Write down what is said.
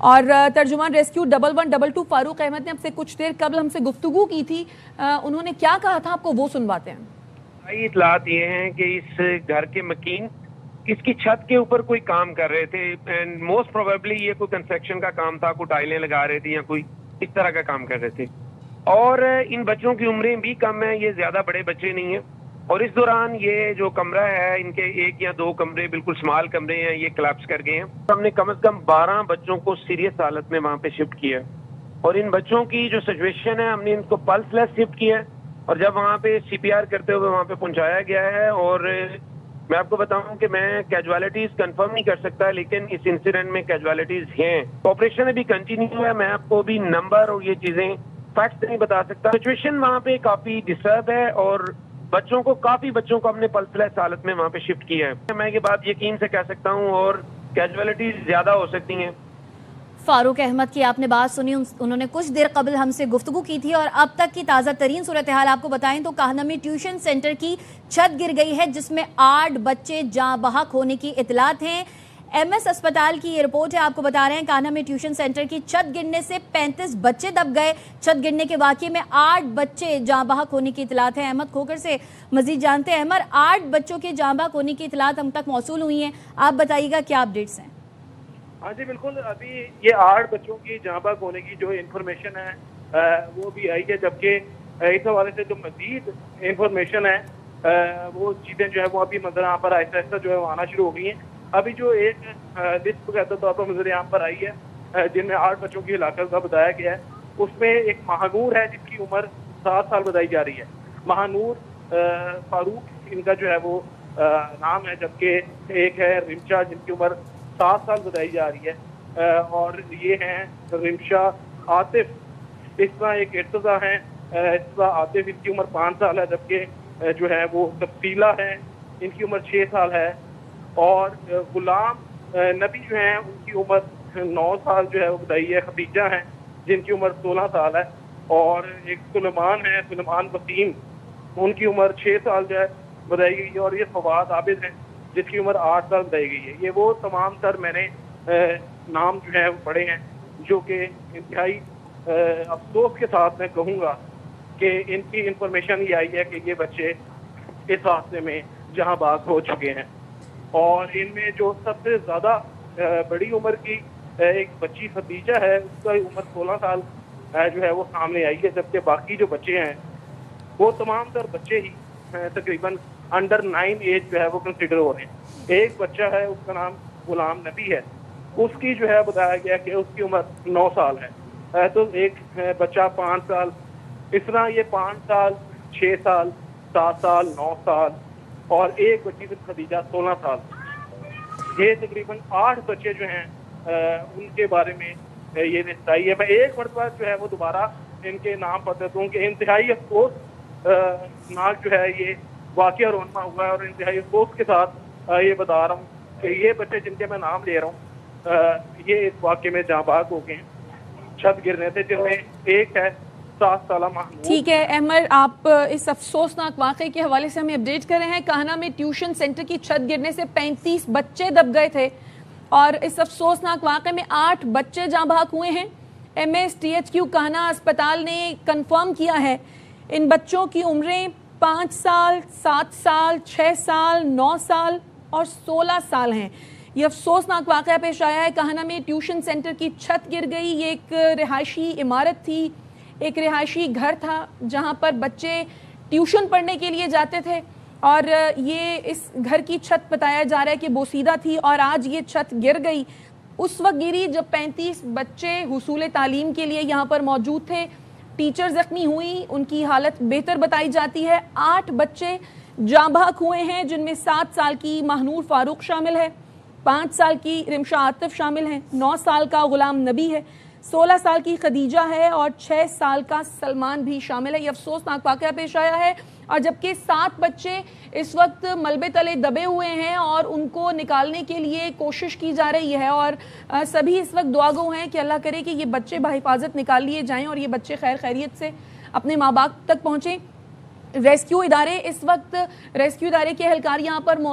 اور ترجمان ریسکیو 1112 فاروق احمد نے اب سے کچھ دیر قبل ہم سے گفتگو کی تھی. انہوں نے کیا کہا تھا آپ کو وہ سنواتے ہیں. اطلاعات یہ ہیں کہ اس گھر کے مکین اس کی چھت کے اوپر کوئی کام کر رہے تھے اینڈ موسٹ پروبیبلی یہ کوئی کنسٹرکشن کا کام تھا, کوئی ٹائلیں لگا رہے تھے یا کوئی اس طرح کا کام کر رہے تھے. اور ان بچوں کی عمریں بھی کم ہیں, یہ زیادہ بڑے بچے نہیں ہیں. اور اس دوران یہ جو کمرہ ہے, ان کے 1 یا 2 کمرے بالکل سمال کمرے ہیں, یہ کلیپس کر گئے ہیں. ہم نے کم از کم 12 بچوں کو سیریس حالت میں وہاں پہ شفٹ کیا ہے. اور ان بچوں کی جو سچویشن ہے, ہم نے ان کو پلس لیس شفٹ کیا ہے اور جب وہاں پہ CPR کرتے ہوئے وہاں پہ پہنچایا گیا ہے. اور میں آپ کو بتاؤں کہ میں کیجوالٹیز کنفرم نہیں کر سکتا, لیکن اس انسیڈنٹ میں کیجوالٹیز ہیں. آپریشن ابھی کنٹینیو ہے, میں آپ کو بھی نمبر اور یہ چیزیں فیکٹس نہیں بتا سکتا. سچویشن وہاں پہ کافی ڈسٹرب ہے اور کافی بچوں کو ہم نے پلس لیس حالت میں وہاں پہ شفٹ کیا ہے. میں یہ بات یقین سے کہہ سکتا ہوں اور کیجوالٹیز زیادہ ہو سکتی ہیں. فاروق احمد کی آپ نے بات سنی, انہوں نے کچھ دیر قبل ہم سے گفتگو کی تھی. اور اب تک کی تازہ ترین صورتحال آپ کو بتائیں تو کاہنہ میں ٹیوشن سینٹر کی چھت گر گئی ہے جس میں 8 بچے جاں بحق ہونے کی اطلاعات ہیں. MS اسپتال کی یہ رپورٹ ہے, آپ کو بتا رہے ہیں کاہنہ میں ٹیوشن سینٹر کی چھت گرنے سے 35 بچے دب گئے. چھت گرنے کے واقعے میں 8 بچے جاں بحق ہونے کی اطلاعات ہیں. احمد کھوکر سے مزید جانتے ہیں. احمد, 8 بچوں کے جاں بحق ہونے کی اطلاعات ہم تک موصول ہوئی ہیں, آپ بتائیے گا کیا اپڈیٹس ہیں. ہاں جی بالکل, ابھی یہ 8 بچوں کی جاں بحق ہونے کی جو انفارمیشن ہے وہ بھی آئی ہے, جبکہ اس حوالے سے جو مزید انفارمیشن ہے وہ چیزیں جو ہے وہ ابھی منظر عام پر آہستہ آہستہ جو ہے وہ آنا شروع ہو گئی ہیں. ابھی جو ایک لسٹ بقاعدہ طور پر منظر عام پر آئی ہے جن میں 8 بچوں کی ہلاکت کا بتایا گیا ہے, اس میں ایک مہانور ہے جس کی عمر 7 سال بتائی جا رہی ہے. مہانور فاروق ان کا جو ہے وہ نام ہے, جبکہ ایک ہے رمشا جن کی عمر 7 سال بتائی جا رہی ہے. اور یہ ہیں رمشا عاطف, اس طرح ایک ارتضیٰ ہیں, ارتضیٰ عاطف ان کی عمر 5 سال ہے, جبکہ جو ہے وہ تفصیلہ ہیں ان کی عمر 6 سال ہے. اور غلام نبی جو ہیں ان کی عمر 9 سال جو ہے وہ بتائی ہے. خدیجہ ہیں جن کی عمر 16 سال ہے. اور ایک سلیمان ہے, سلیمان وسیم, ان کی عمر 6 سال جو ہے بتائی گئی ہے. اور یہ فواد عابد ہیں جس کی عمر 8 سال بتائی گئی ہے. یہ وہ تمام تر میں نے نام جو ہے پڑھے ہیں جو کہ انتہائی افسوس کے ساتھ میں کہوں گا کہ ان کی انفارمیشن یہ آئی ہے کہ یہ بچے اس حادثے میں جہاں بحق ہو چکے ہیں. اور ان میں جو سب سے زیادہ بڑی عمر کی ایک بچی خدیجہ ہے, اس کا عمر 16 سال جو ہے وہ سامنے آئی ہے, جبکہ باقی جو بچے ہیں وہ تمام تر بچے ہی تقریباً انڈر 9 ایج جو ہے وہ کنسیڈر ہو رہے ہیں. ایک بچہ ہے, اس کا نام غلام نبی ہے, اس کی جو ہے بتایا گیا کہ اس کی عمر 9 سال ہے. تو ایک بچہ 5 سال, اس طرح یہ 5 سال, 6 سال, 7 سال, 9 سال اور ایک بچی خدیجہ 16 سال. یہ تقریباً 8 بچے جو ہیں ان کے بارے میں یہ لسٹ آئی ہے. میں ایک مرتبہ جو ہے وہ دوبارہ ان کے نام بتاتا ہوں کہ انتہائی افسوس ناک جو ہے یہ واقعہ رونما ہوا ہے. اور انتہائی افسوس کے ساتھ یہ بتا رہا ہوں کہ یہ بچے جن کے میں نام لے رہا ہوں یہ اس واقعے میں جاں بحق ہو گئے ہیں چھت گرنے سے, جن میں ایک ہے 7 سالہ محمود. ٹھیک ہے احمد, آپ اس افسوسناک واقعے کے حوالے سے ہمیں اپڈیٹ کر رہے ہیں. کاہنہ میں ٹیوشن سینٹر کی چھت گرنے سے 35 بچے دب گئے تھے اور اس افسوسناک واقعے میں 8 بچے جاں بحق ہوئے ہیں. MSTHQ کاہنہ اسپتال نے کنفرم کیا ہے ان بچوں کی عمریں 5 سال, 7 سال, 6 سال, 9 سال اور 16 سال ہیں. یہ افسوسناک واقعہ پیش آیا ہے. کاہنہ میں ٹیوشن سینٹر کی چھت گر گئی. یہ ایک رہائشی عمارت تھی, ایک رہائشی گھر تھا جہاں پر بچے ٹیوشن پڑھنے کے لیے جاتے تھے. اور یہ اس گھر کی چھت بتایا جا رہا ہے کہ بوسیدہ تھی اور آج یہ چھت گر گئی. اس وقت گری جب 35 بچے حصول تعلیم کے لیے یہاں پر موجود تھے. ٹیچر زخمی ہوئی, ان کی حالت بہتر بتائی جاتی ہے. 8 بچے جاں بحق ہوئے ہیں جن میں 7 سال کی مہنور فاروق شامل ہے, 5 سال کی رمشا عاطف شامل ہیں, 9 سال کا غلام نبی ہے, 16 سال کی خدیجہ ہے اور 6 سال کا سلمان بھی شامل ہے. یہ افسوسناک واقعہ پیش آیا ہے. اور جبکہ 7 بچے اس وقت ملبے تلے دبے ہوئے ہیں اور ان کو نکالنے کے لیے کوشش کی جا رہی ہے. اور سبھی اس وقت دعا گو ہیں کہ اللہ کرے کہ یہ بچے بحفاظت نکال لیے جائیں اور یہ بچے خیر خیریت سے اپنے ماں باپ تک پہنچیں. ریسکیو ادارے اس وقت ریسکیو ادارے کے اہلکار یہاں پر موجود